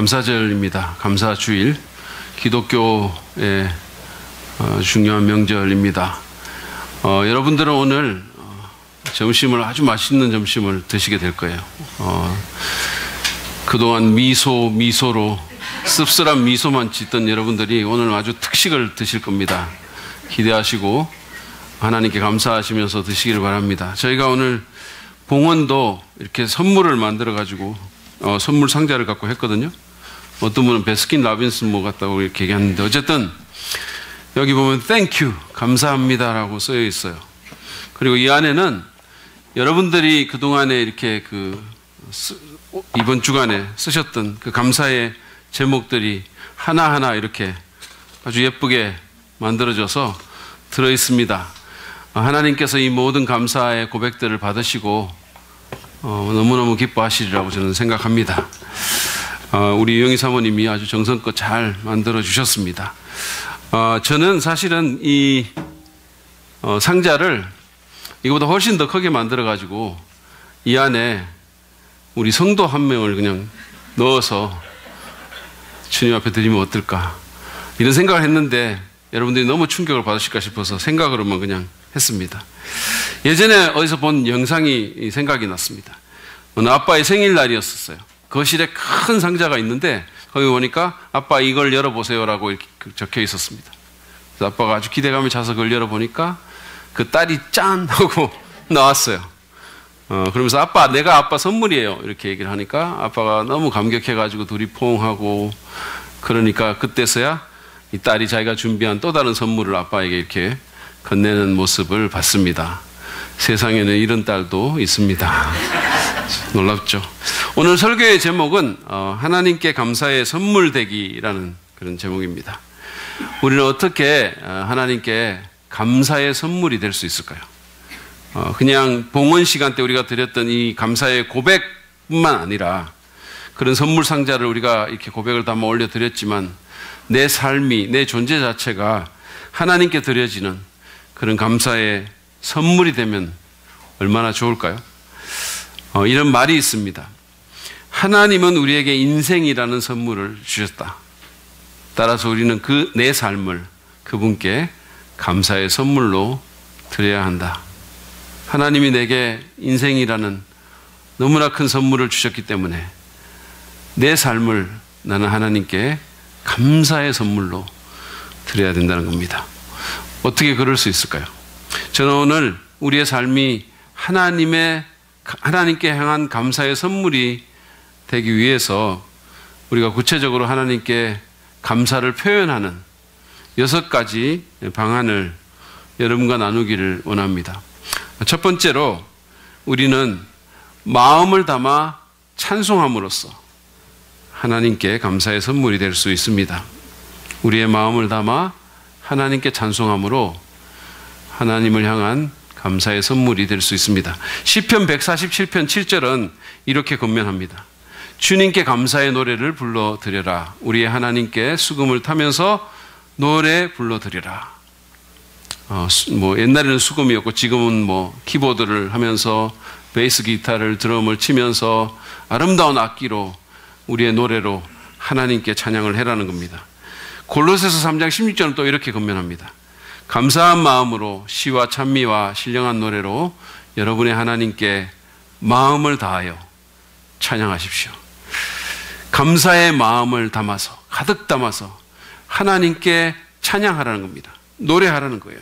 감사절입니다. 감사주일, 기독교의 중요한 명절입니다. 여러분들은 오늘 점심을 아주 맛있는 점심을 드시게 될 거예요. 그동안 미소로 씁쓸한 미소만 짓던 여러분들이 오늘 아주 특식을 드실 겁니다. 기대하시고 하나님께 감사하시면서 드시기를 바랍니다. 저희가 오늘 봉헌도 이렇게 선물을 만들어 가지고 선물 상자를 갖고 했거든요. 어떤 분은 베스킨 라빈슨 뭐 같다고 이렇게 얘기하는데, 어쨌든 여기 보면 Thank you, 감사합니다라고 쓰여 있어요. 그리고 이 안에는 여러분들이 그동안에 이렇게 이번 주간에 쓰셨던 그 감사의 제목들이 하나하나 이렇게 아주 예쁘게 만들어져서 들어 있습니다. 하나님께서 이 모든 감사의 고백들을 받으시고 너무너무 기뻐하시리라고 저는 생각합니다. 우리 유영희 사모님이 아주 정성껏 잘 만들어 주셨습니다. 저는 사실은 이 상자를 이거보다 훨씬 더 크게 만들어 가지고 이 안에 우리 성도 한 명을 그냥 넣어서 주님 앞에 드리면 어떨까, 이런 생각을 했는데 여러분들이 너무 충격을 받으실까 싶어서 생각으로만 그냥 했습니다. 예전에 어디서 본 영상이 생각이 났습니다. 어느 아빠의 생일날이었었어요. 거실에 큰 상자가 있는데 거기 보니까 아빠 이걸 열어보세요라고 이렇게 적혀 있었습니다. 그래서 아빠가 아주 기대감에 차서 그걸 열어보니까 그 딸이 짠 하고 나왔어요. 그러면서 내가 아빠 선물이에요 이렇게 얘기를 하니까 아빠가 너무 감격해가지고 둘이 포옹하고, 그러니까 그때서야 이 딸이 자기가 준비한 또 다른 선물을 아빠에게 이렇게 건네는 모습을 봤습니다. 세상에는 이런 딸도 있습니다. 놀랍죠? 오늘 설교의 제목은 하나님께 감사의 선물 되기라는 그런 제목입니다. 우리는 어떻게 하나님께 감사의 선물이 될 수 있을까요? 그냥 봉헌 시간 때 우리가 드렸던 이 감사의 고백뿐만 아니라 그런 선물 상자를 우리가 이렇게 고백을 담아 올려드렸지만 내 삶이, 내 존재 자체가 하나님께 드려지는 그런 감사의 선물이 되면 얼마나 좋을까요? 이런 말이 있습니다. 하나님은 우리에게 인생이라는 선물을 주셨다. 따라서 우리는 내 삶을 그분께 감사의 선물로 드려야 한다. 하나님이 내게 인생이라는 너무나 큰 선물을 주셨기 때문에 내 삶을 나는 하나님께 감사의 선물로 드려야 된다는 겁니다. 어떻게 그럴 수 있을까요? 저는 오늘 우리의 삶이 하나님께 향한 감사의 선물이 되기 위해서 우리가 구체적으로 하나님께 감사를 표현하는 6가지 방안을 여러분과 나누기를 원합니다. 첫 번째로 우리는 마음을 담아 찬송함으로써 하나님께 감사의 선물이 될 수 있습니다. 우리의 마음을 담아 하나님께 찬송함으로 하나님을 향한 감사의 선물이 될 수 있습니다. 시편 147편 7절은 이렇게 권면합니다. 주님께 감사의 노래를 불러드려라. 우리의 하나님께 수금을 타면서 노래 불러드려라. 옛날에는 수금이었고 지금은 키보드를 하면서 베이스 기타를 드럼을 치면서 아름다운 악기로 우리의 노래로 하나님께 찬양을 해라는 겁니다. 골로새서 3장 16절은 또 이렇게 권면합니다. 감사한 마음으로 시와 찬미와 신령한 노래로 여러분의 하나님께 마음을 다하여 찬양하십시오. 감사의 마음을 담아서, 가득 담아서 하나님께 찬양하라는 겁니다. 노래하라는 거예요.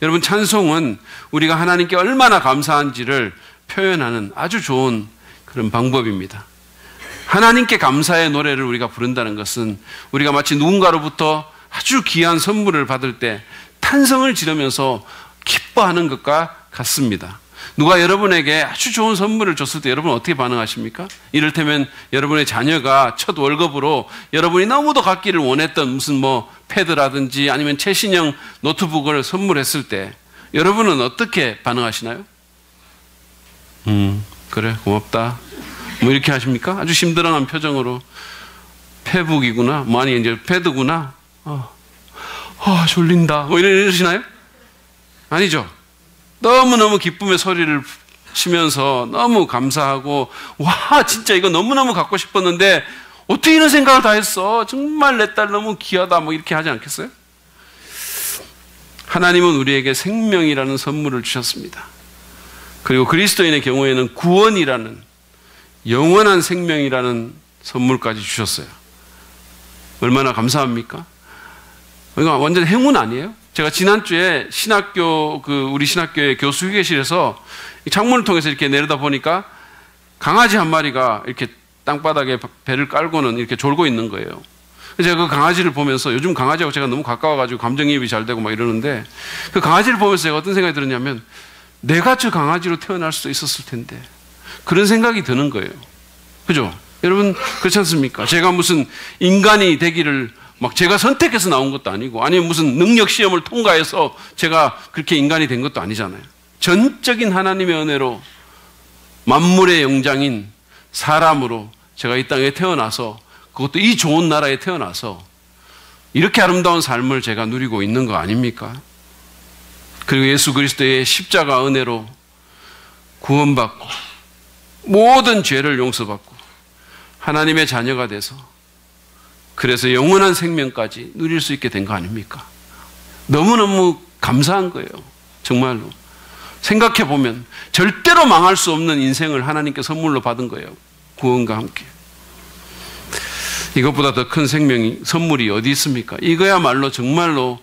여러분, 찬송은 우리가 하나님께 얼마나 감사한지를 표현하는 아주 좋은 그런 방법입니다. 하나님께 감사의 노래를 우리가 부른다는 것은 우리가 마치 누군가로부터 아주 귀한 선물을 받을 때 탄성을 지르면서 기뻐하는 것과 같습니다. 누가 여러분에게 아주 좋은 선물을 줬을 때 여러분 어떻게 반응하십니까? 이를테면 여러분의 자녀가 첫 월급으로 여러분이 너무도 갖기를 원했던 무슨 패드라든지 아니면 최신형 노트북을 선물했을 때 여러분은 어떻게 반응하시나요? 그래, 고맙다. 이렇게 하십니까? 아주 심드렁한 표정으로 페북이구나, 아니 이제 패드구나, 졸린다, 이러시나요? 아니죠. 너무너무 기쁨의 소리를 치면서 너무 감사하고, 와, 진짜 이거 너무너무 갖고 싶었는데 어떻게 이런 생각을 다 했어? 정말 내 딸 너무 귀하다. 뭐 이렇게 하지 않겠어요? 하나님은 우리에게 생명이라는 선물을 주셨습니다. 그리고 그리스도인의 경우에는 구원이라는 영원한 생명이라는 선물까지 주셨어요. 얼마나 감사합니까? 그러니까 완전 행운 아니에요? 제가 지난주에 우리 신학교의 교수 휴게실에서 창문을 통해서 이렇게 내려다 보니까 강아지 한 마리가 이렇게 땅바닥에 배를 깔고는 이렇게 졸고 있는 거예요. 제가 그 강아지를 보면서, 요즘 강아지하고 제가 너무 가까워가지고 감정이입이 잘 되고 막 이러는데, 그 강아지를 보면서 제가 어떤 생각이 들었냐면, 내가 저 강아지로 태어날 수도 있었을 텐데, 그런 생각이 드는 거예요. 그죠? 여러분, 그렇지 않습니까? 제가 무슨 인간이 되기를 막 제가 선택해서 나온 것도 아니고, 아니면 무슨 능력 시험을 통과해서 제가 그렇게 인간이 된 것도 아니잖아요. 전적인 하나님의 은혜로 만물의 영장인 사람으로 제가 이 땅에 태어나서, 그것도 이 좋은 나라에 태어나서 이렇게 아름다운 삶을 제가 누리고 있는 거 아닙니까? 그리고 예수 그리스도의 십자가 은혜로 구원받고 모든 죄를 용서받고 하나님의 자녀가 돼서, 그래서 영원한 생명까지 누릴 수 있게 된 거 아닙니까? 너무너무 감사한 거예요. 정말로. 생각해 보면 절대로 망할 수 없는 인생을 하나님께 선물로 받은 거예요. 구원과 함께. 이것보다 더 큰 선물이 어디 있습니까? 이거야말로 정말로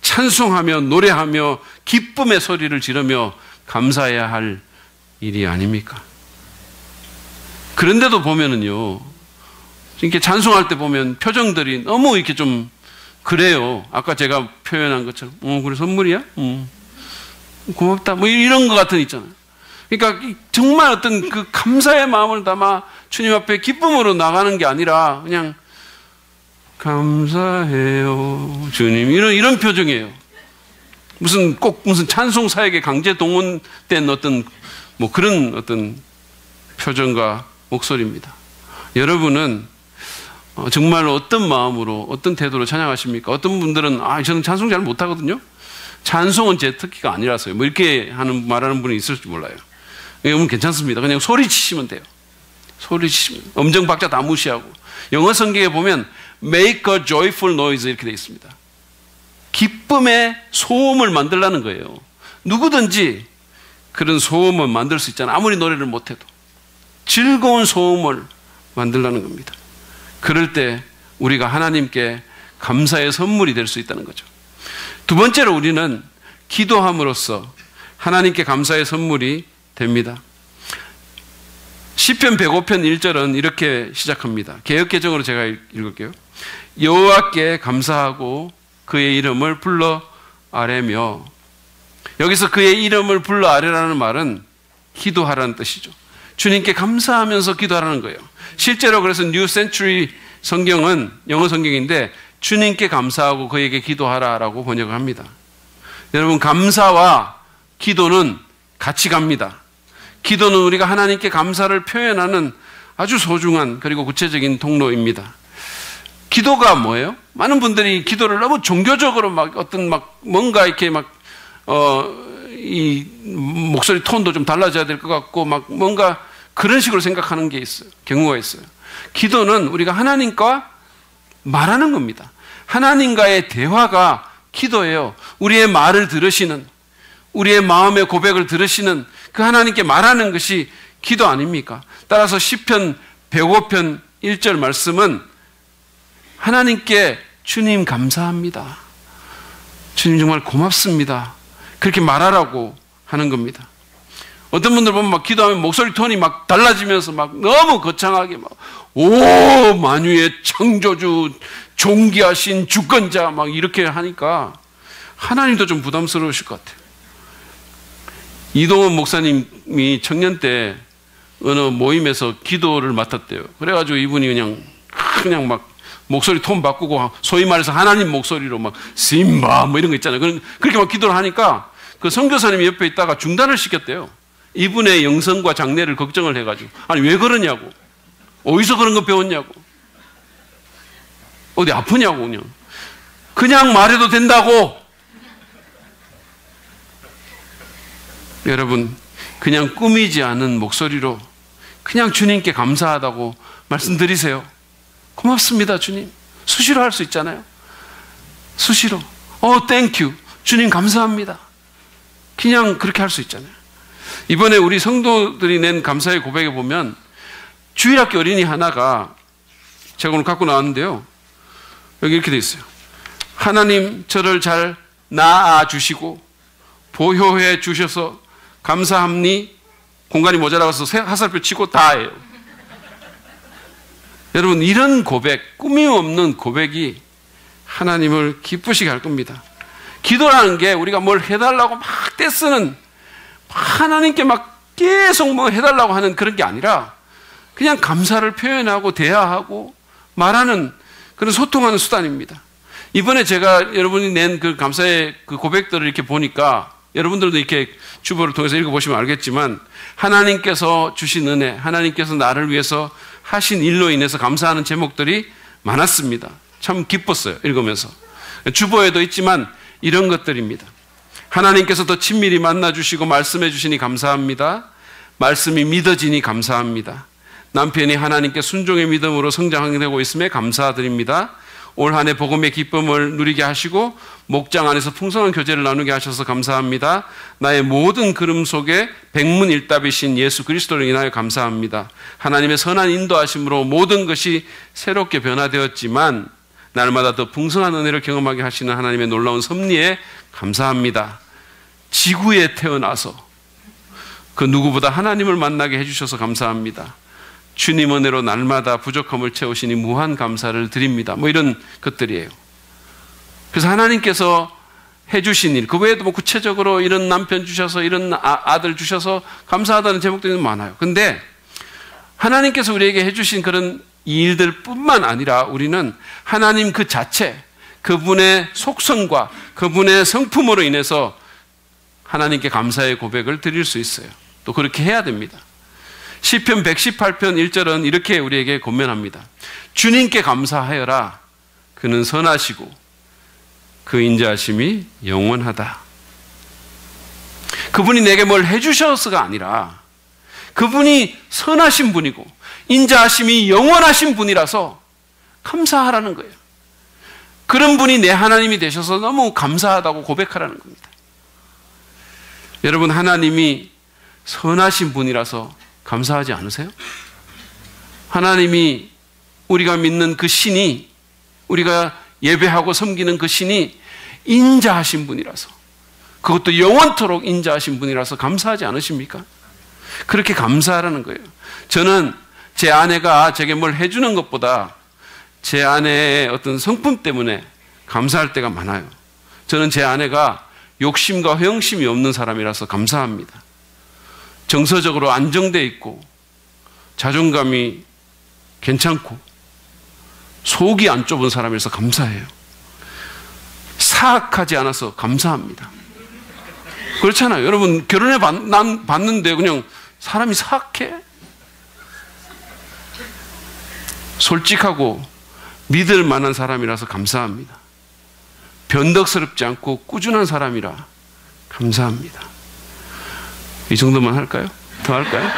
찬송하며 노래하며 기쁨의 소리를 지르며 감사해야 할 일이 아닙니까? 그런데도 보면은요, 이렇게 찬송할 때 보면 표정들이 너무 이렇게 좀 그래요. 아까 제가 표현한 것처럼, 그래, 선물이야? 고맙다. 뭐 이런 것 같은 있잖아요. 그러니까 정말 어떤 그 감사의 마음을 담아 주님 앞에 기쁨으로 나가는 게 아니라 그냥 감사해요 주님, 이런 표정이에요. 무슨 찬송 사역에 강제 동원된 어떤 뭐 그런 어떤 표정과 목소리입니다. 여러분은 정말로 어떤 마음으로, 어떤 태도로 찬양하십니까? 어떤 분들은 저는 찬송 잘 못하거든요. 찬송은 제 특기가 아니라서요. 뭐 이렇게 말하는 분이 있을지 몰라요. 여러분 괜찮습니다. 그냥 소리치시면 돼요. 소리치시면. 음정 박자 다 무시하고. 영어 성경에 보면 make a joyful noise 이렇게 되어 있습니다. 기쁨의 소음을 만들라는 거예요. 누구든지 그런 소음을 만들 수 있잖아요. 아무리 노래를 못해도. 즐거운 소음을 만들라는 겁니다. 그럴 때 우리가 하나님께 감사의 선물이 될 수 있다는 거죠. 두 번째로 우리는 기도함으로써 하나님께 감사의 선물이 됩니다. 시편 105편 1절은 이렇게 시작합니다. 개역개정으로 제가 읽을게요. 여호와께 감사하고 그의 이름을 불러 아뢰며. 여기서 그의 이름을 불러 아뢰라는 말은 기도하라는 뜻이죠. 주님께 감사하면서 기도하라는 거예요. 실제로 그래서 뉴 센츄리 성경은 영어 성경인데 주님께 감사하고 그에게 기도하라라고 번역을 합니다. 여러분, 감사와 기도는 같이 갑니다. 기도는 우리가 하나님께 감사를 표현하는 아주 소중한 그리고 구체적인 통로입니다. 기도가 뭐예요? 많은 분들이 기도를 너무 종교적으로 뭔가 이렇게 이 목소리 톤도 좀 달라져야 될 것 같고 뭔가 그런 식으로 생각하는 게 있어요. 경우가 있어요. 기도는 우리가 하나님과 말하는 겁니다. 하나님과의 대화가 기도예요. 우리의 말을 들으시는, 우리의 마음의 고백을 들으시는 그 하나님께 말하는 것이 기도 아닙니까? 따라서 시편 105편 1절 말씀은 하나님께 주님 감사합니다. 주님 정말 고맙습니다. 그렇게 말하라고 하는 겁니다. 어떤 분들 보면 기도하면 목소리 톤이 달라지면서 너무 거창하게 오 만유의 창조주 존귀하신 주권자 이렇게 하니까 하나님도 좀 부담스러우실 것 같아요. 이동원 목사님이 청년 때 어느 모임에서 기도를 맡았대요. 그래가지고 이분이 그냥 목소리 톤 바꾸고 소위 말해서 하나님 목소리로 심바 이런 거 있잖아요. 그렇게 기도를 하니까 그 선교사님이 옆에 있다가 중단을 시켰대요. 이분의 영성과 장래를 걱정을 해가지고. 아니 왜 그러냐고. 어디서 그런 거 배웠냐고. 어디 아프냐고. 그냥 말해도 된다고. 여러분, 그냥 꾸미지 않은 목소리로 그냥 주님께 감사하다고 말씀드리세요. 고맙습니다, 주님. 수시로 할 수 있잖아요. 수시로. 땡큐. 주님 감사합니다. 그냥 그렇게 할 수 있잖아요. 이번에 우리 성도들이 낸 감사의 고백에 보면 주일학교 어린이 하나가 제가 오늘 갖고 나왔는데요. 여기 이렇게 돼 있어요. 하나님 저를 잘 낳아주시고 보호해 주셔서 감사합니. 공간이 모자라서 화살표 치고 다예요. 여러분, 이런 고백, 꾸밈 없는 고백이 하나님을 기쁘시게 할 겁니다. 기도라는 게 우리가 뭘 해달라고 막 떼쓰는, 하나님께 막 계속 뭐 해달라고 하는 그런 게 아니라 그냥 감사를 표현하고 대화하고 말하는 그런 소통하는 수단입니다. 이번에 제가 여러분이 낸 그 감사의 그 고백들을 이렇게 보니까 여러분들도 이렇게 주보를 통해서 읽어보시면 알겠지만 하나님께서 주신 은혜, 하나님께서 나를 위해서 하신 일로 인해서 감사하는 제목들이 많았습니다. 참 기뻤어요, 읽으면서. 주보에도 있지만 이런 것들입니다. 하나님께서 더 친밀히 만나주시고 말씀해 주시니 감사합니다. 말씀이 믿어지니 감사합니다. 남편이 하나님께 순종의 믿음으로 성장하게 되고 있음에 감사드립니다. 올 한 해 복음의 기쁨을 누리게 하시고 목장 안에서 풍성한 교제를 나누게 하셔서 감사합니다. 나의 모든 걸음 속에 백문일답이신 예수 그리스도를 인하여 감사합니다. 하나님의 선한 인도하심으로 모든 것이 새롭게 변화되었지만 날마다 더 풍성한 은혜를 경험하게 하시는 하나님의 놀라운 섭리에 감사합니다. 지구에 태어나서 그 누구보다 하나님을 만나게 해주셔서 감사합니다. 주님 은혜로 날마다 부족함을 채우시니 무한 감사를 드립니다. 뭐 이런 것들이에요. 그래서 하나님께서 해주신 일, 그 외에도 뭐 구체적으로 이런 남편 주셔서 이런 아들 주셔서 감사하다는 제목들이 많아요. 근데 하나님께서 우리에게 해주신 그런 일들 뿐만 아니라 우리는 하나님 그 자체, 그분의 속성과 그분의 성품으로 인해서 하나님께 감사의 고백을 드릴 수 있어요. 또 그렇게 해야 됩니다. 시편 118편 1절은 이렇게 우리에게 권면합니다. 주님께 감사하여라. 그는 선하시고 그 인자하심이 영원하다. 그분이 내게 뭘 해주셔서가 아니라 그분이 선하신 분이고 인자하심이 영원하신 분이라서 감사하라는 거예요. 그런 분이 내 하나님이 되셔서 너무 감사하다고 고백하라는 겁니다. 여러분, 하나님이 선하신 분이라서 감사하지 않으세요? 하나님이 우리가 믿는 그 신이, 우리가 예배하고 섬기는 그 신이 인자하신 분이라서, 그것도 영원토록 인자하신 분이라서 감사하지 않으십니까? 그렇게 감사하라는 거예요. 저는 제 아내가 제게 뭘 해주는 것보다 제 아내의 어떤 성품 때문에 감사할 때가 많아요. 저는 제 아내가 욕심과 허영심이 없는 사람이라서 감사합니다. 정서적으로 안정되어 있고 자존감이 괜찮고 속이 안 좁은 사람이라서 감사해요. 사악하지 않아서 감사합니다. 그렇잖아요. 여러분, 결혼해 봤는데 그냥 사람이 사악해? 솔직하고 믿을 만한 사람이라서 감사합니다. 변덕스럽지 않고 꾸준한 사람이라 감사합니다. 이 정도만 할까요? 더 할까요?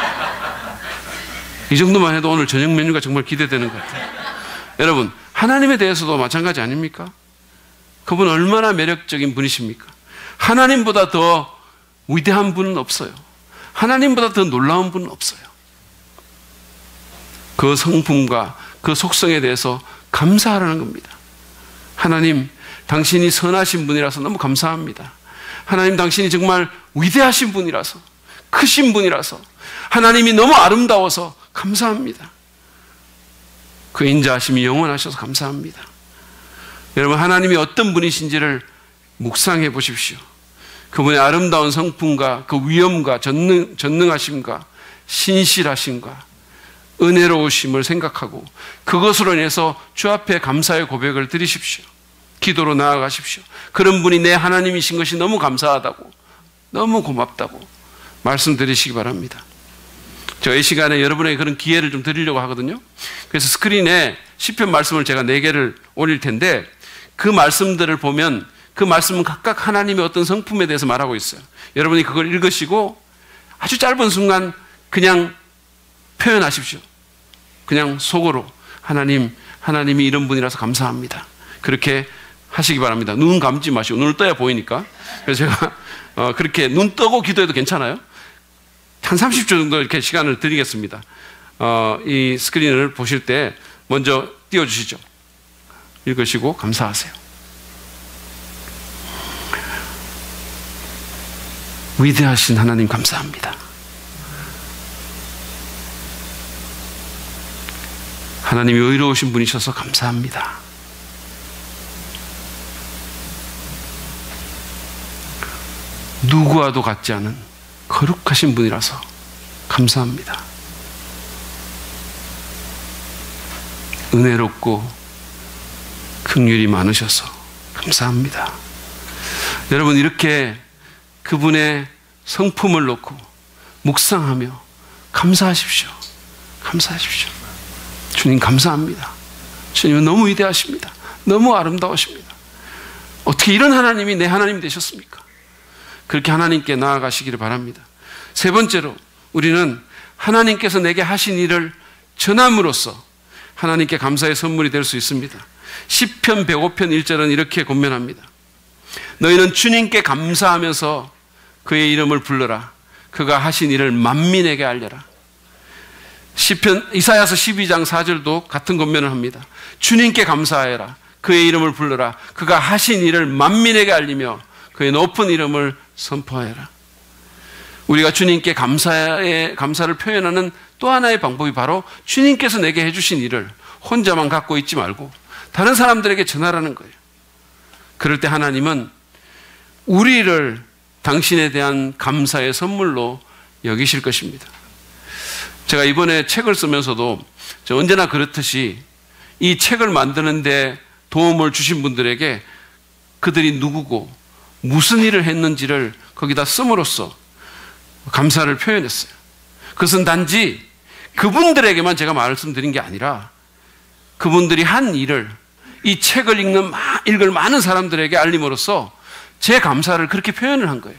이 정도만 해도 오늘 저녁 메뉴가 정말 기대되는 것 같아요. 여러분, 하나님에 대해서도 마찬가지 아닙니까? 그분 얼마나 매력적인 분이십니까? 하나님보다 더 위대한 분은 없어요. 하나님보다 더 놀라운 분은 없어요. 그 성품과 그 속성에 대해서 감사하라는 겁니다. 하나님, 당신이 선하신 분이라서 너무 감사합니다. 하나님, 당신이 정말 위대하신 분이라서, 크신 분이라서, 하나님이 너무 아름다워서 감사합니다. 그 인자하심이 영원하셔서 감사합니다. 여러분, 하나님이 어떤 분이신지를 묵상해 보십시오. 그분의 아름다운 성품과 그 위엄과 전능하심과 신실하심과 은혜로우심을 생각하고 그것으로 인해서 주 앞에 감사의 고백을 드리십시오. 기도로 나아가십시오. 그런 분이 내 하나님이신 것이 너무 감사하다고, 너무 고맙다고 말씀드리시기 바랍니다. 제가 이 시간에 여러분에게 그런 기회를 좀 드리려고 하거든요. 그래서 스크린에 시편 말씀을 제가 4개를 올릴 텐데 그 말씀들을 보면 그 말씀은 각각 하나님의 어떤 성품에 대해서 말하고 있어요. 여러분이 그걸 읽으시고 아주 짧은 순간 그냥 표현하십시오. 그냥 속으로 하나님, 하나님이 이런 분이라서 감사합니다. 그렇게 하시기 바랍니다. 눈 감지 마시고, 눈을 떠야 보이니까. 그래서 제가 그렇게 눈 뜨고 기도해도 괜찮아요? 한 30초 정도 이렇게 시간을 드리겠습니다. 이 스크린을 보실 때 먼저 띄워주시죠. 읽으시고 감사하세요. 위대하신 하나님 감사합니다. 하나님이 의로우신 분이셔서 감사합니다. 누구와도 같지 않은 거룩하신 분이라서 감사합니다. 은혜롭고 긍휼이 많으셔서 감사합니다. 여러분, 이렇게 그분의 성품을 놓고 묵상하며 감사하십시오. 감사하십시오. 주님 감사합니다. 주님은 너무 위대하십니다. 너무 아름다우십니다. 어떻게 이런 하나님이 내 하나님이 되셨습니까? 그렇게 하나님께 나아가시기를 바랍니다. 세 번째로, 우리는 하나님께서 내게 하신 일을 전함으로써 하나님께 감사의 선물이 될 수 있습니다. 시편 105편 1절은 이렇게 권면합니다. 너희는 주님께 감사하면서 그의 이름을 불러라. 그가 하신 일을 만민에게 알려라. 이사야서 12장 4절도 같은 권면을 합니다. 주님께 감사해라. 그의 이름을 불러라. 그가 하신 일을 만민에게 알리며 그의 높은 이름을 선포하여라. 우리가 주님께 감사를 표현하는 또 하나의 방법이 바로 주님께서 내게 해주신 일을 혼자만 갖고 있지 말고 다른 사람들에게 전하라는 거예요. 그럴 때 하나님은 우리를 당신에 대한 감사의 선물로 여기실 것입니다. 제가 이번에 책을 쓰면서도 언제나 그렇듯이 이 책을 만드는데 도움을 주신 분들에게 그들이 누구고 무슨 일을 했는지를 거기다 씀으로써 감사를 표현했어요. 그것은 단지 그분들에게만 제가 말씀드린 게 아니라 그분들이 한 일을 이 책을 읽을 많은 사람들에게 알림으로써 제 감사를 그렇게 표현을 한 거예요.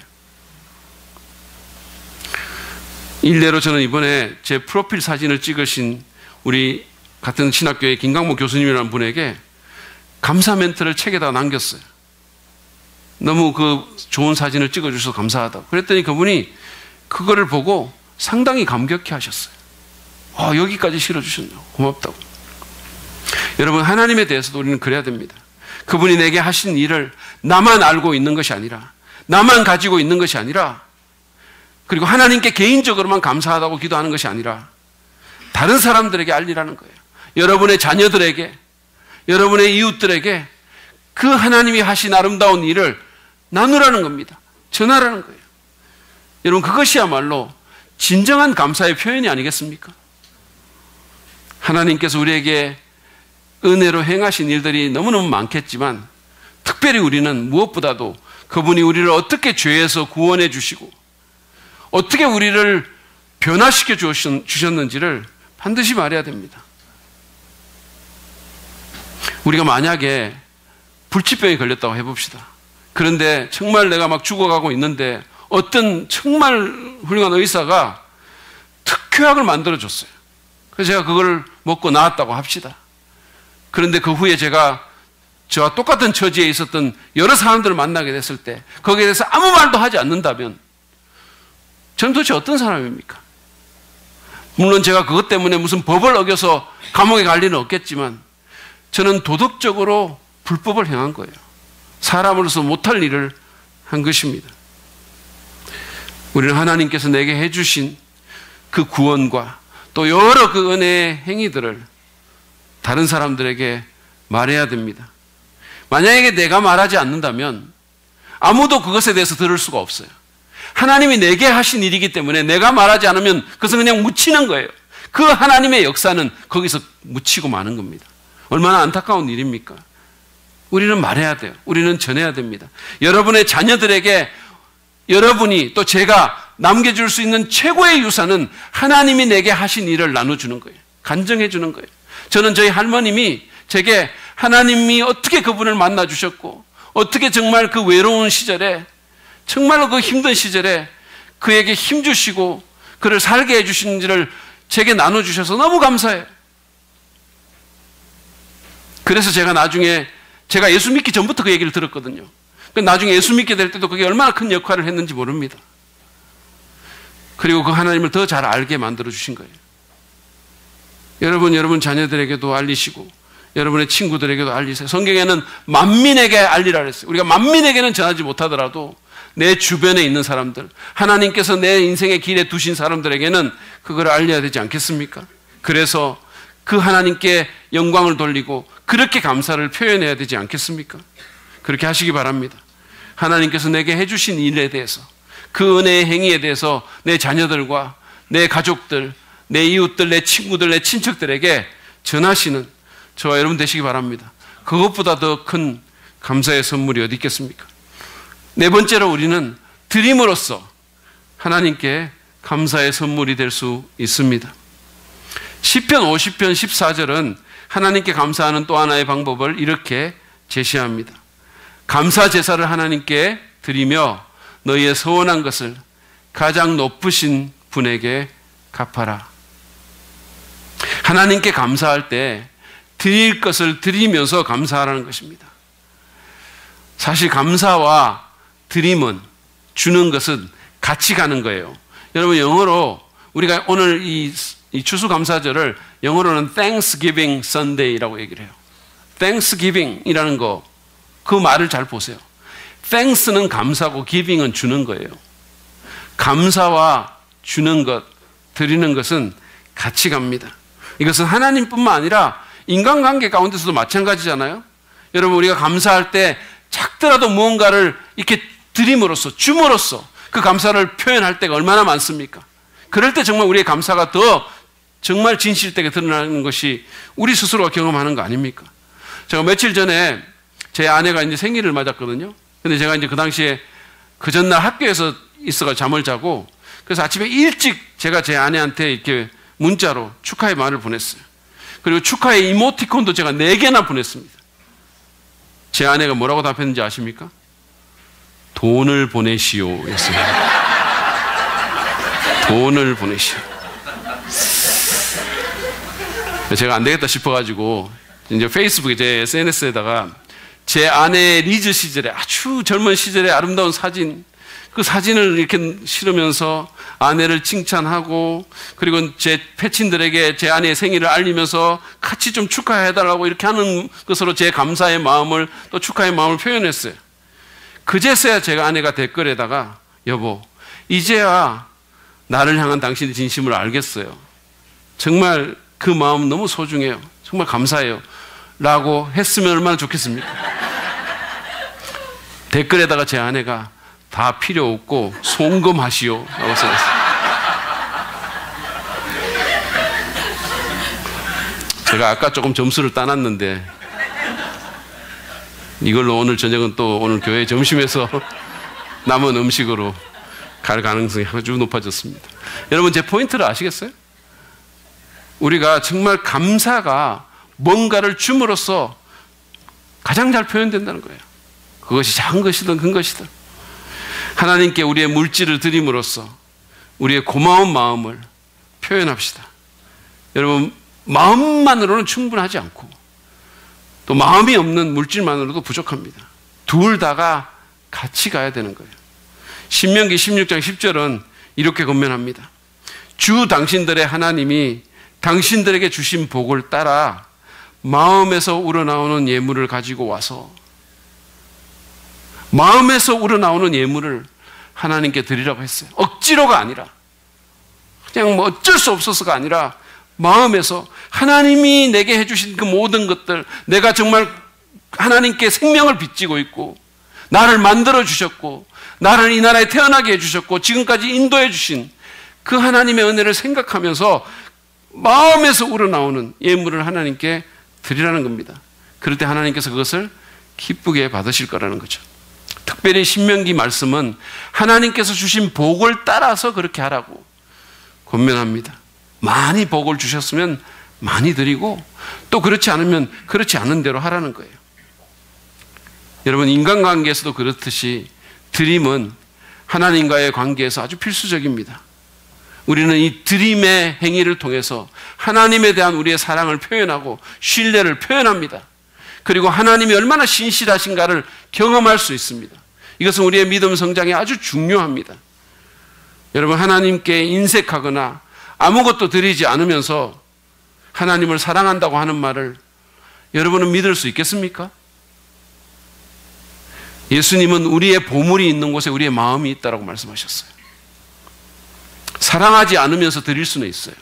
일례로 저는 이번에 제 프로필 사진을 찍으신 우리 같은 신학교의 김강모 교수님이라는 분에게 감사 멘트를 책에다 남겼어요. 너무 그 좋은 사진을 찍어주셔서 감사하다고. 그랬더니 그분이 그거를 보고 상당히 감격해 하셨어요. 여기까지 실어주셨네요. 고맙다고. 여러분, 하나님에 대해서도 우리는 그래야 됩니다. 그분이 내게 하신 일을 나만 알고 있는 것이 아니라, 나만 가지고 있는 것이 아니라, 그리고 하나님께 개인적으로만 감사하다고 기도하는 것이 아니라 다른 사람들에게 알리라는 거예요. 여러분의 자녀들에게, 여러분의 이웃들에게 그 하나님이 하신 아름다운 일을 나누라는 겁니다. 전하라는 거예요. 여러분, 그것이야말로 진정한 감사의 표현이 아니겠습니까? 하나님께서 우리에게 은혜로 행하신 일들이 너무너무 많겠지만 특별히 우리는 무엇보다도 그분이 우리를 어떻게 죄에서 구원해 주시고 어떻게 우리를 변화시켜 주셨는지를 반드시 말해야 됩니다. 우리가 만약에 불치병에 걸렸다고 해봅시다. 그런데 정말 내가 막 죽어가고 있는데 어떤 정말 훌륭한 의사가 특효약을 만들어줬어요. 그래서 제가 그걸 먹고 나았다고 합시다. 그런데 그 후에 제가 저와 똑같은 처지에 있었던 여러 사람들을 만나게 됐을 때 거기에 대해서 아무 말도 하지 않는다면 저는 도대체 어떤 사람입니까? 물론 제가 그것 때문에 무슨 법을 어겨서 감옥에 갈 일은 없겠지만 저는 도덕적으로 불법을 행한 거예요. 사람으로서 못할 일을 한 것입니다. 우리는 하나님께서 내게 해주신 그 구원과 또 여러 그 은혜의 행위들을 다른 사람들에게 말해야 됩니다. 만약에 내가 말하지 않는다면 아무도 그것에 대해서 들을 수가 없어요. 하나님이 내게 하신 일이기 때문에 내가 말하지 않으면 그것은 그냥 묻히는 거예요. 그 하나님의 역사는 거기서 묻히고 마는 겁니다. 얼마나 안타까운 일입니까? 우리는 말해야 돼요. 우리는 전해야 됩니다. 여러분의 자녀들에게 여러분이 또 제가 남겨줄 수 있는 최고의 유산은 하나님이 내게 하신 일을 나눠주는 거예요. 간증해 주는 거예요. 저는 저희 할머님이 제게 하나님이 어떻게 그분을 만나주셨고 어떻게 정말 그 외로운 시절에 정말로 그 힘든 시절에 그에게 힘주시고 그를 살게 해주신지를 제게 나눠주셔서 너무 감사해요. 그래서 제가 예수 믿기 전부터 그 얘기를 들었거든요. 나중에 예수 믿게 될 때도 그게 얼마나 큰 역할을 했는지 모릅니다. 그리고 그 하나님을 더 잘 알게 만들어 주신 거예요. 여러분 자녀들에게도 알리시고 여러분의 친구들에게도 알리세요. 성경에는 만민에게 알리라 그랬어요. 우리가 만민에게는 전하지 못하더라도 내 주변에 있는 사람들, 하나님께서 내 인생의 길에 두신 사람들에게는 그걸 알려야 되지 않겠습니까? 그래서 그 하나님께 영광을 돌리고 그렇게 감사를 표현해야 되지 않겠습니까? 그렇게 하시기 바랍니다. 하나님께서 내게 해주신 일에 대해서, 그 은혜의 행위에 대해서 내 자녀들과 내 가족들, 내 이웃들, 내 친구들, 내 친척들에게 전하시는 저와 여러분 되시기 바랍니다. 그것보다 더 큰 감사의 선물이 어디 있겠습니까? 네 번째로 우리는 드림으로써 하나님께 감사의 선물이 될 수 있습니다. 시편 50편 14절은 하나님께 감사하는 또 하나의 방법을 이렇게 제시합니다. 감사 제사를 하나님께 드리며 너희의 서원한 것을 가장 높으신 분에게 갚아라. 하나님께 감사할 때 드릴 것을 드리면서 감사하라는 것입니다. 사실 감사와 드림은, 주는 것은 같이 가는 거예요. 여러분, 영어로 우리가 오늘 이 추수감사절을 영어로는 Thanksgiving Sunday라고 얘기를 해요. Thanksgiving이라는 거, 그 말을 잘 보세요. Thanks는 감사고 giving은 주는 거예요. 감사와 주는 것, 드리는 것은 같이 갑니다. 이것은 하나님뿐만 아니라 인간관계 가운데서도 마찬가지잖아요. 여러분, 우리가 감사할 때 작더라도 무언가를 이렇게 드림으로써, 줌으로써 그 감사를 표현할 때가 얼마나 많습니까? 그럴 때 정말 우리의 감사가 더 정말 진실되게 드러나는 것이 우리 스스로가 경험하는 거 아닙니까? 제가 며칠 전에 제 아내가 이제 생일을 맞았거든요. 근데 제가 이제 그 당시에 그 전날 학교에서 있어가 잠을 자고, 그래서 아침에 일찍 제가 제 아내한테 이렇게 문자로 축하의 말을 보냈어요. 그리고 축하의 이모티콘도 제가 4개나 보냈습니다. 제 아내가 뭐라고 답했는지 아십니까? 돈을 보내시오 였어요. 돈을 보내시오. 제가 안 되겠다 싶어가지고 이제 페이스북에 제 SNS에다가 제 아내의 리즈 시절에, 아주 젊은 시절의 아름다운 사진, 그 사진을 이렇게 실으면서 아내를 칭찬하고, 그리고 제 패친들에게 제 아내의 생일을 알리면서 같이 좀 축하해달라고 이렇게 하는 것으로 제 감사의 마음을, 또 축하의 마음을 표현했어요. 그제서야 제가 아내가 댓글에다가, 여보, 이제야 나를 향한 당신의 진심을 알겠어요. 정말 그 마음 너무 소중해요. 정말 감사해요. 라고 했으면 얼마나 좋겠습니까? 댓글에다가 제 아내가 다 필요 없고 송금하시오 라고 써놨어요. 제가 아까 조금 점수를 따놨는데 이걸로 오늘 저녁은 또 오늘 교회 점심에서 남은 음식으로 갈 가능성이 아주 높아졌습니다. 여러분, 제 포인트를 아시겠어요? 우리가 정말 감사가 뭔가를 줌으로써 가장 잘 표현된다는 거예요. 그것이 작은 것이든 큰 것이든 하나님께 우리의 물질을 드림으로써 우리의 고마운 마음을 표현합시다. 여러분, 마음만으로는 충분하지 않고 또 마음이 없는 물질만으로도 부족합니다. 둘 다가 같이 가야 되는 거예요. 신명기 16장 10절은 이렇게 권면합니다. 주 당신들의 하나님이 당신들에게 주신 복을 따라 마음에서 우러나오는 예물을 가지고 와서, 마음에서 우러나오는 예물을 하나님께 드리라고 했어요. 억지로가 아니라, 그냥 뭐 어쩔 수 없어서가 아니라 마음에서 하나님이 내게 해주신 그 모든 것들, 내가 정말 하나님께 생명을 빚지고 있고 나를 만들어 주셨고 나를 이 나라에 태어나게 해주셨고 지금까지 인도해 주신 그 하나님의 은혜를 생각하면서 마음에서 우러나오는 예물을 하나님께 드리라는 겁니다. 그럴 때 하나님께서 그것을 기쁘게 받으실 거라는 거죠. 특별히 신명기 말씀은 하나님께서 주신 복을 따라서 그렇게 하라고 권면합니다. 많이 복을 주셨으면 많이 드리고, 또 그렇지 않으면 그렇지 않은 대로 하라는 거예요. 여러분, 인간관계에서도 그렇듯이 드림은 하나님과의 관계에서 아주 필수적입니다. 우리는 이 드림의 행위를 통해서 하나님에 대한 우리의 사랑을 표현하고 신뢰를 표현합니다. 그리고 하나님이 얼마나 신실하신가를 경험할 수 있습니다. 이것은 우리의 믿음 성장에 아주 중요합니다. 여러분, 하나님께 인색하거나 아무것도 드리지 않으면서 하나님을 사랑한다고 하는 말을 여러분은 믿을 수 있겠습니까? 예수님은 우리의 보물이 있는 곳에 우리의 마음이 있다고 말씀하셨어요. 사랑하지 않으면서 드릴 수는 있어요.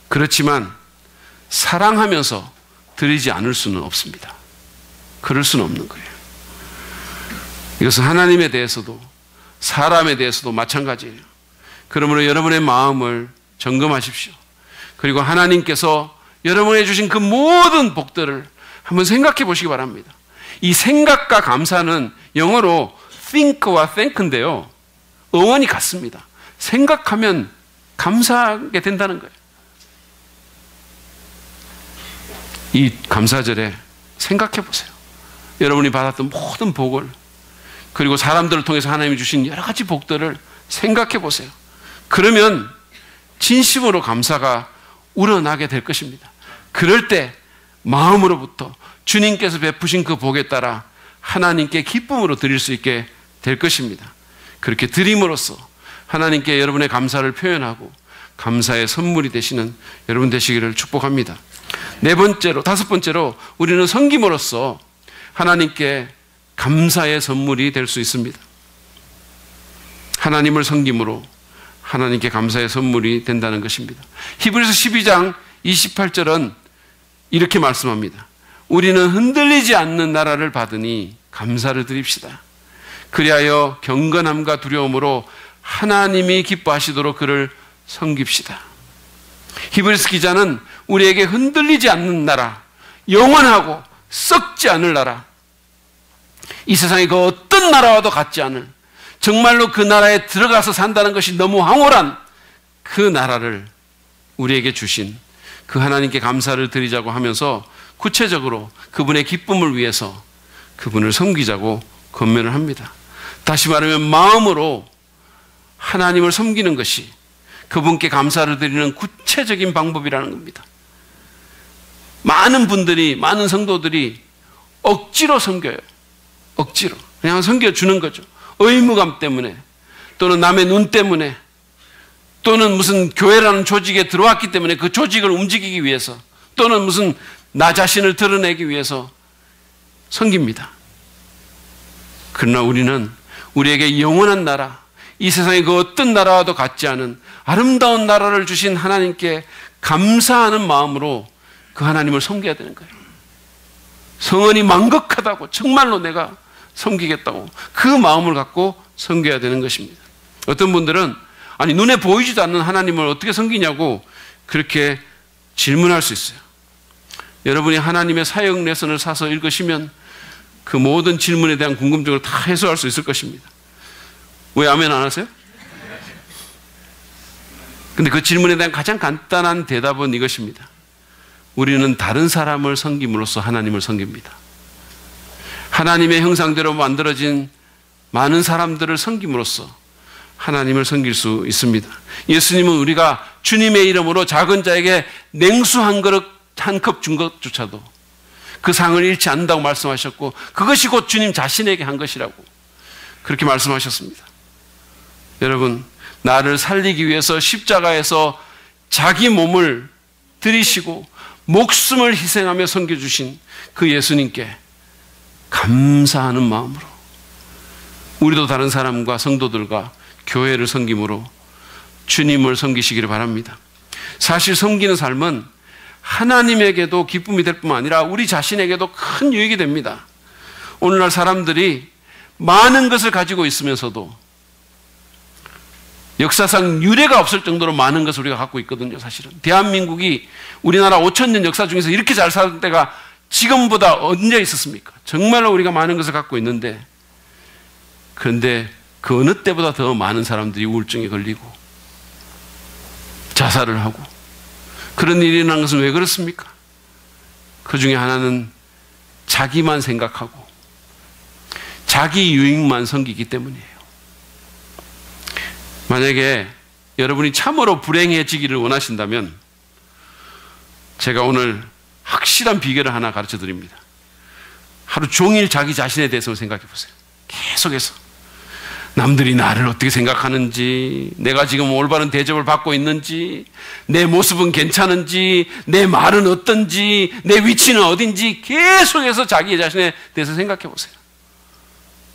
그렇지만 사랑하면서 드리지 않을 수는 없습니다. 그럴 수는 없는 거예요. 이것은 하나님에 대해서도 사람에 대해서도 마찬가지예요. 그러므로 여러분의 마음을 점검하십시오. 그리고 하나님께서 여러분에게 주신 그 모든 복들을 한번 생각해 보시기 바랍니다. 이 생각과 감사는 영어로 think와 thank인데요, 어원이 같습니다. 생각하면 감사하게 된다는 거예요. 이 감사절에 생각해 보세요. 여러분이 받았던 모든 복을, 그리고 사람들을 통해서 하나님이 주신 여러 가지 복들을 생각해 보세요. 그러면 진심으로 감사가 우러나게 될 것입니다. 그럴 때 마음으로부터 주님께서 베푸신 그 복에 따라 하나님께 기쁨으로 드릴 수 있게 될 것입니다. 그렇게 드림으로써 하나님께 여러분의 감사를 표현하고 감사의 선물이 되시는 여러분 되시기를 축복합니다. 다섯 번째로 우리는 섬김으로써 하나님께 감사의 선물이 될 수 있습니다. 하나님을 섬김으로 하나님께 감사의 선물이 된다는 것입니다. 히브리서 12장 28절은 이렇게 말씀합니다. 우리는 흔들리지 않는 나라를 받으니 감사를 드립시다. 그리하여 경건함과 두려움으로 하나님이 기뻐하시도록 그를 섬깁시다. 히브리서 기자는 우리에게 흔들리지 않는 나라, 영원하고 썩지 않을 나라, 이 세상의 그 어떤 나라와도 같지 않을, 정말로 그 나라에 들어가서 산다는 것이 너무 황홀한 그 나라를 우리에게 주신 그 하나님께 감사를 드리자고 하면서 구체적으로 그분의 기쁨을 위해서 그분을 섬기자고 권면을 합니다. 다시 말하면 마음으로 하나님을 섬기는 것이 그분께 감사를 드리는 구체적인 방법이라는 겁니다. 많은 분들이, 많은 성도들이 억지로 섬겨요. 억지로. 그냥 섬겨주는 거죠. 의무감 때문에, 또는 남의 눈 때문에, 또는 무슨 교회라는 조직에 들어왔기 때문에 그 조직을 움직이기 위해서, 또는 무슨 나 자신을 드러내기 위해서 섬깁니다. 그러나 우리는 우리에게 영원한 나라, 이 세상의 그 어떤 나라와도 같지 않은 아름다운 나라를 주신 하나님께 감사하는 마음으로 그 하나님을 섬겨야 되는 거예요. 성은이 망극하다고, 정말로 내가 섬기겠다고 그 마음을 갖고 섬겨야 되는 것입니다. 어떤 분들은 아니 눈에 보이지도 않는 하나님을 어떻게 섬기냐고 그렇게 질문할 수 있어요. 여러분이 하나님의 사역 레슨을 사서 읽으시면 그 모든 질문에 대한 궁금증을 다 해소할 수 있을 것입니다. 왜 아멘 안 하세요? 근데 그 질문에 대한 가장 간단한 대답은 이것입니다. 우리는 다른 사람을 섬김으로써 하나님을 섬깁니다. 하나님의 형상대로 만들어진 많은 사람들을 섬김으로써 하나님을 섬길 수 있습니다. 예수님은 우리가 주님의 이름으로 작은 자에게 냉수 한 그릇, 한 컵 준 것조차도 그 상을 잃지 않는다고 말씀하셨고, 그것이 곧 주님 자신에게 한 것이라고 그렇게 말씀하셨습니다. 여러분, 나를 살리기 위해서 십자가에서 자기 몸을 들이시고 목숨을 희생하며 섬겨주신 그 예수님께 감사하는 마음으로 우리도 다른 사람과 성도들과 교회를 섬김으로 주님을 섬기시기를 바랍니다. 사실 섬기는 삶은 하나님에게도 기쁨이 될 뿐만 아니라 우리 자신에게도 큰 유익이 됩니다. 오늘날 사람들이 많은 것을 가지고 있으면서도 역사상 유례가 없을 정도로 많은 것을 우리가 갖고 있거든요. 사실은 대한민국이 우리나라 5,000년 역사 중에서 이렇게 잘 살 때가 지금보다 언제 있었습니까? 정말로 우리가 많은 것을 갖고 있는데, 그런데 그 어느 때보다 더 많은 사람들이 우울증에 걸리고 자살을 하고 그런 일이 일어난 것은 왜 그렇습니까? 그 중에 하나는 자기만 생각하고 자기 유익만 섬기기 때문이에요. 만약에 여러분이 참으로 불행해지기를 원하신다면 제가 오늘 확실한 비결을 하나 가르쳐 드립니다. 하루 종일 자기 자신에 대해서 생각해 보세요. 계속해서 남들이 나를 어떻게 생각하는지, 내가 지금 올바른 대접을 받고 있는지, 내 모습은 괜찮은지, 내 말은 어떤지, 내 위치는 어딘지 계속해서 자기 자신에 대해서 생각해 보세요.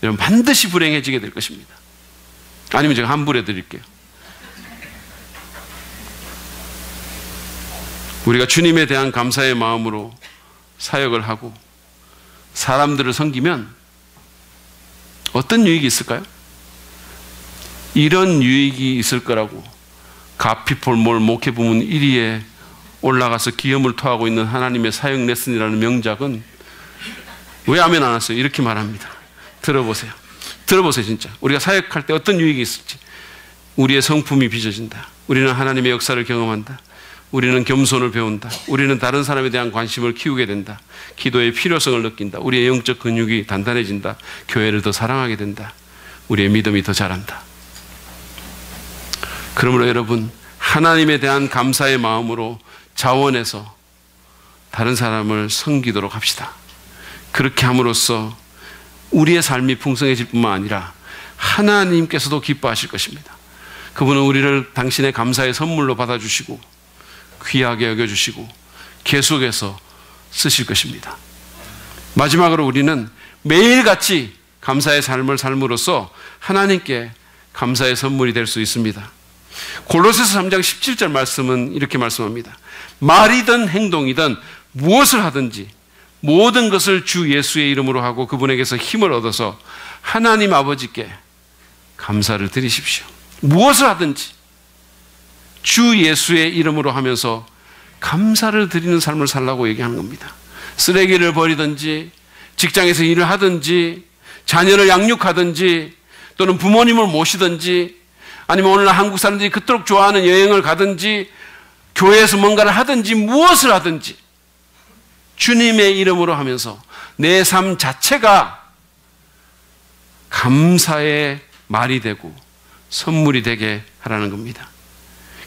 여러분 반드시 불행해지게 될 것입니다. 아니면 제가 환불해 드릴게요. 우리가 주님에 대한 감사의 마음으로 사역을 하고 사람들을 섬기면 어떤 유익이 있을까요? 이런 유익이 있을 거라고 가피폴몰 목회부문 1위에 올라가서 기염을 토하고 있는 하나님의 사역 레슨이라는 명작은 왜 아멘 안 왔어요? 이렇게 말합니다. 들어보세요. 들어보세요. 진짜 우리가 사역할 때 어떤 유익이 있을지. 우리의 성품이 빚어진다. 우리는 하나님의 역사를 경험한다. 우리는 겸손을 배운다. 우리는 다른 사람에 대한 관심을 키우게 된다. 기도의 필요성을 느낀다. 우리의 영적 근육이 단단해진다. 교회를 더 사랑하게 된다. 우리의 믿음이 더 자란다. 그러므로 여러분, 하나님에 대한 감사의 마음으로 자원해서 다른 사람을 섬기도록 합시다. 그렇게 함으로써 우리의 삶이 풍성해질 뿐만 아니라 하나님께서도 기뻐하실 것입니다. 그분은 우리를 당신의 감사의 선물로 받아주시고 귀하게 여겨주시고 계속해서 쓰실 것입니다. 마지막으로 우리는 매일같이 감사의 삶을 삶으로써 하나님께 감사의 선물이 될 수 있습니다. 골로새서 3장 17절 말씀은 이렇게 말씀합니다. 말이든 행동이든 무엇을 하든지 모든 것을 주 예수의 이름으로 하고 그분에게서 힘을 얻어서 하나님 아버지께 감사를 드리십시오. 무엇을 하든지 주 예수의 이름으로 하면서 감사를 드리는 삶을 살라고 얘기하는 겁니다. 쓰레기를 버리든지 직장에서 일을 하든지 자녀를 양육하든지 또는 부모님을 모시든지 아니면 오늘날 한국 사람들이 그토록 좋아하는 여행을 가든지 교회에서 뭔가를 하든지 무엇을 하든지 주님의 이름으로 하면서 내 삶 자체가 감사의 말이 되고 선물이 되게 하라는 겁니다.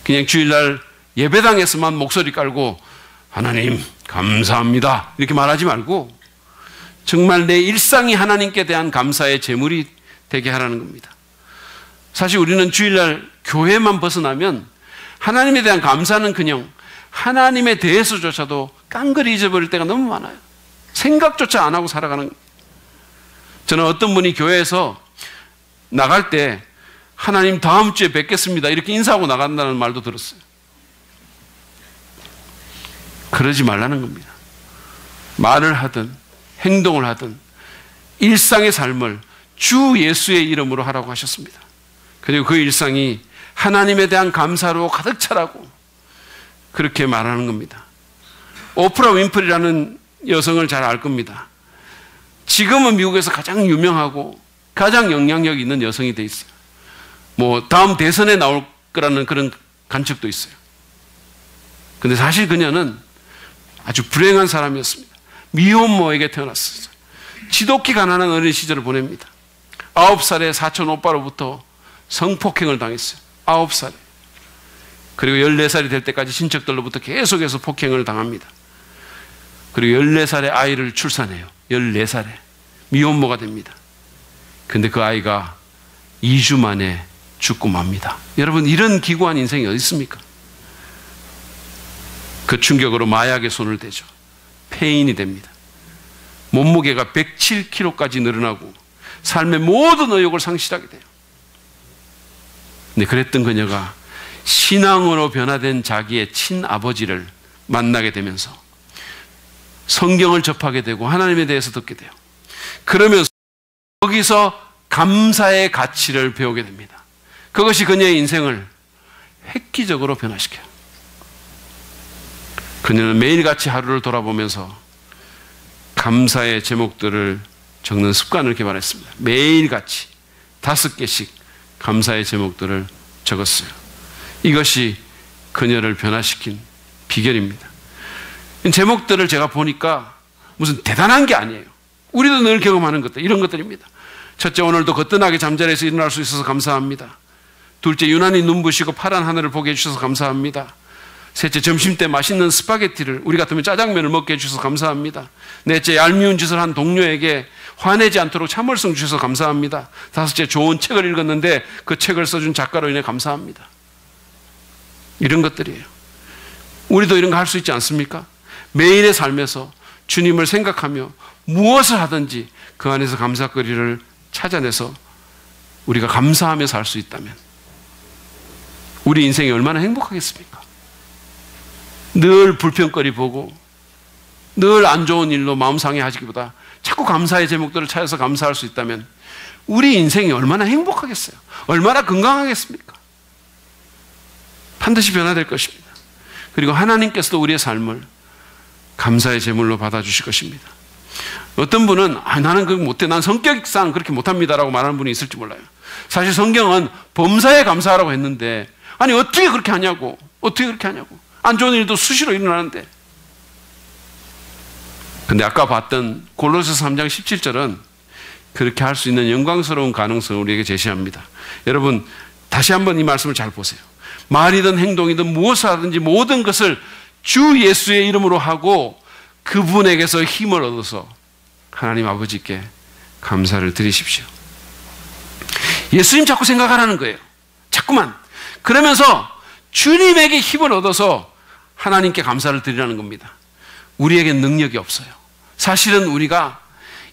그냥 주일날 예배당에서만 목소리 깔고 하나님 감사합니다 이렇게 말하지 말고 정말 내 일상이 하나님께 대한 감사의 제물이 되게 하라는 겁니다. 사실 우리는 주일날 교회만 벗어나면 하나님에 대한 감사는 그냥 하나님에 대해서조차도 깡그리 잊어버릴 때가 너무 많아요. 생각조차 안 하고 살아가는 겁니다. 저는 어떤 분이 교회에서 나갈 때 하나님 다음 주에 뵙겠습니다 이렇게 인사하고 나간다는 말도 들었어요. 그러지 말라는 겁니다. 말을 하든 행동을 하든 일상의 삶을 주 예수의 이름으로 하라고 하셨습니다. 그리고 그 일상이 하나님에 대한 감사로 가득 차라고 그렇게 말하는 겁니다. 오프라 윈프리라는 여성을 잘 알 겁니다. 지금은 미국에서 가장 유명하고 가장 영향력 있는 여성이 돼 있어요. 뭐 다음 대선에 나올 거라는 그런 관측도 있어요. 근데 사실 그녀는 아주 불행한 사람이었습니다. 미혼모에게 태어났어요. 지독히 가난한 어린 시절을 보냅니다. 9살에 사촌 오빠로부터 성폭행을 당했어요. 9살에. 그리고 14살이 될 때까지 친척들로부터 계속해서 폭행을 당합니다. 그리고 14살에 아이를 출산해요. 14살에. 미혼모가 됩니다. 근데 그 아이가 2주 만에 죽고 맙니다. 여러분, 이런 기구한 인생이 어디 있습니까? 그 충격으로 마약에 손을 대죠. 폐인이 됩니다. 몸무게가 107kg까지 늘어나고 삶의 모든 의욕을 상실하게 돼요. 근데 그랬던 그녀가 신앙으로 변화된 자기의 친아버지를 만나게 되면서 성경을 접하게 되고 하나님에 대해서 듣게 돼요. 그러면서 거기서 감사의 가치를 배우게 됩니다. 그것이 그녀의 인생을 획기적으로 변화시켜요. 그녀는 매일같이 하루를 돌아보면서 감사의 제목들을 적는 습관을 개발했습니다. 매일같이 5개씩 감사의 제목들을 적었어요. 이것이 그녀를 변화시킨 비결입니다. 제목들을 제가 보니까 무슨 대단한 게 아니에요. 우리도 늘 경험하는 것들, 이런 것들입니다. 첫째, 오늘도 거뜬하게 잠자리에서 일어날 수 있어서 감사합니다. 둘째, 유난히 눈부시고 파란 하늘을 보게 해주셔서 감사합니다. 셋째, 점심때 맛있는 스파게티를, 우리 같으면 짜장면을 먹게 해주셔서 감사합니다. 넷째, 얄미운 짓을 한 동료에게 화내지 않도록 참을성 주셔서 감사합니다. 다섯째, 좋은 책을 읽었는데 그 책을 써준 작가로 인해 감사합니다. 이런 것들이에요. 우리도 이런 거 할 수 있지 않습니까? 매일의 삶에서 주님을 생각하며 무엇을 하든지 그 안에서 감사거리를 찾아내서 우리가 감사하며 살 수 있다면 우리 인생이 얼마나 행복하겠습니까? 늘 불평거리 보고 늘 안 좋은 일로 마음 상해하시기보다 자꾸 감사의 제목들을 찾아서 감사할 수 있다면 우리 인생이 얼마나 행복하겠어요? 얼마나 건강하겠습니까? 반드시 변화될 것입니다. 그리고 하나님께서도 우리의 삶을 감사의 제물로 받아주실 것입니다. 어떤 분은 나는 그거 못해, 난 성격상 그렇게 못합니다라고 말하는 분이 있을지 몰라요. 사실 성경은 범사에 감사하라고 했는데 아니 어떻게 그렇게 하냐고, 어떻게 그렇게 하냐고. 안 좋은 일도 수시로 일어나는데. 근데 아까 봤던 골로새서 3장 17절은 그렇게 할 수 있는 영광스러운 가능성을 우리에게 제시합니다. 여러분 다시 한번 이 말씀을 잘 보세요. 말이든 행동이든 무엇을 하든지 모든 것을 주 예수의 이름으로 하고 그분에게서 힘을 얻어서 하나님 아버지께 감사를 드리십시오. 예수님 자꾸 생각하라는 거예요. 자꾸만. 그러면서 주님에게 힘을 얻어서 하나님께 감사를 드리라는 겁니다. 우리에겐 능력이 없어요. 사실은 우리가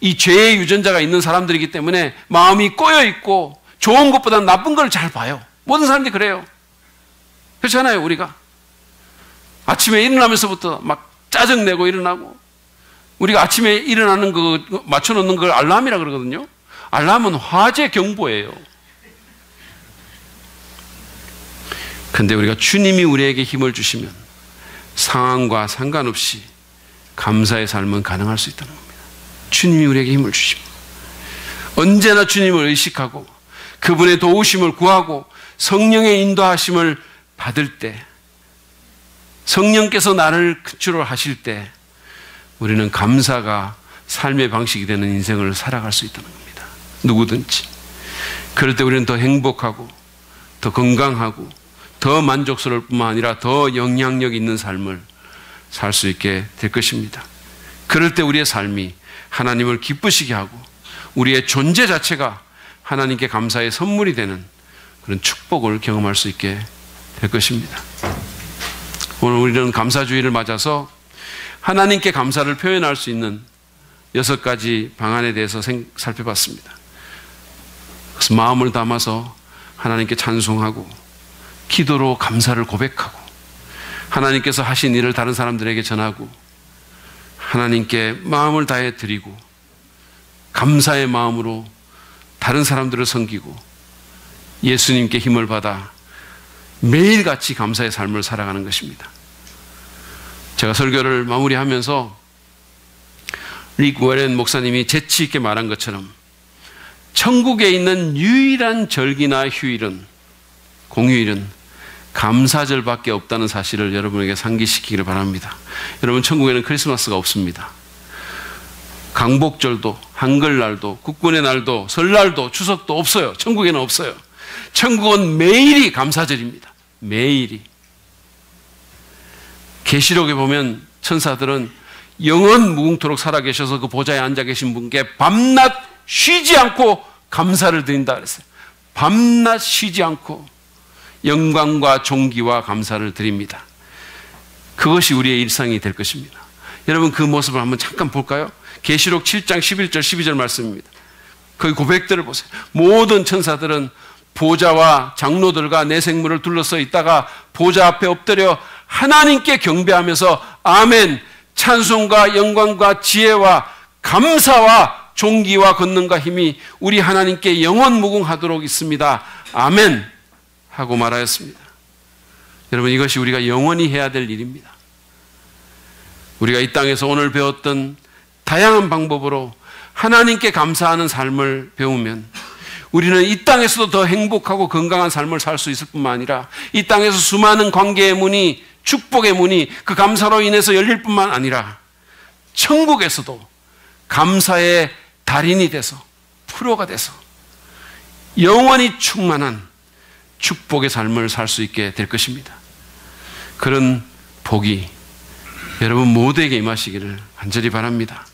이 죄의 유전자가 있는 사람들이기 때문에 마음이 꼬여 있고 좋은 것보다 나쁜 걸 잘 봐요. 모든 사람들이 그래요. 그렇잖아요. 우리가 아침에 일어나면서부터 막 짜증내고 일어나고, 우리가 아침에 일어나는 거 맞춰놓는 걸 알람이라 그러거든요. 알람은 화재 경보예요. 근데 우리가 주님이 우리에게 힘을 주시면 상황과 상관없이 감사의 삶은 가능할 수 있다는 겁니다. 주님이 우리에게 힘을 주십니다. 언제나 주님을 의식하고 그분의 도우심을 구하고 성령의 인도하심을 받을 때, 성령께서 나를 컨트롤 하실 때 우리는 감사가 삶의 방식이 되는 인생을 살아갈 수 있다는 겁니다. 누구든지. 그럴 때 우리는 더 행복하고 더 건강하고 더 만족스러울 뿐만 아니라 더 영향력 있는 삶을 살 수 있게 될 것입니다. 그럴 때 우리의 삶이 하나님을 기쁘시게 하고 우리의 존재 자체가 하나님께 감사의 선물이 되는 그런 축복을 경험할 수 있게 될 것입니다. 오늘 우리는 감사주의를 맞아서 하나님께 감사를 표현할 수 있는 6가지 방안에 대해서 살펴봤습니다. 그래서 마음을 담아서 하나님께 찬송하고 기도로 감사를 고백하고 하나님께서 하신 일을 다른 사람들에게 전하고 하나님께 마음을 다해 드리고 감사의 마음으로 다른 사람들을 섬기고 예수님께 힘을 받아 매일같이 감사의 삶을 살아가는 것입니다. 제가 설교를 마무리하면서 릭 워렌 목사님이 재치 있게 말한 것처럼 천국에 있는 유일한 절기나 휴일은, 공휴일은 감사절밖에 없다는 사실을 여러분에게 상기시키기를 바랍니다. 여러분, 천국에는 크리스마스가 없습니다. 강복절도, 한글날도, 국군의 날도, 설날도, 추석도 없어요. 천국에는 없어요. 천국은 매일이 감사절입니다. 매일이. 계시록에 보면 천사들은 영원 무궁토록 살아계셔서 그 보좌에 앉아 계신 분께 밤낮 쉬지 않고 감사를 드린다 그랬어요. 밤낮 쉬지 않고 영광과 존귀와 감사를 드립니다. 그것이 우리의 일상이 될 것입니다. 여러분, 그 모습을 한번 잠깐 볼까요? 계시록 7장 11절 12절 말씀입니다. 거기 고백들을 보세요. 모든 천사들은 보좌와 장로들과 내 생물을 둘러서 있다가 보좌 앞에 엎드려 하나님께 경배하면서 아멘, 찬송과 영광과 지혜와 감사와 존귀와 권능과 힘이 우리 하나님께 영원무궁하도록 있습니다. 아멘 하고 말하였습니다. 여러분, 이것이 우리가 영원히 해야 될 일입니다. 우리가 이 땅에서 오늘 배웠던 다양한 방법으로 하나님께 감사하는 삶을 배우면 우리는 이 땅에서도 더 행복하고 건강한 삶을 살 수 있을 뿐만 아니라 이 땅에서 수많은 관계의 문이, 축복의 문이 그 감사로 인해서 열릴 뿐만 아니라 천국에서도 감사의 달인이 돼서, 프로가 돼서 영원히 충만한 축복의 삶을 살 수 있게 될 것입니다. 그런 복이 여러분 모두에게 임하시기를 간절히 바랍니다.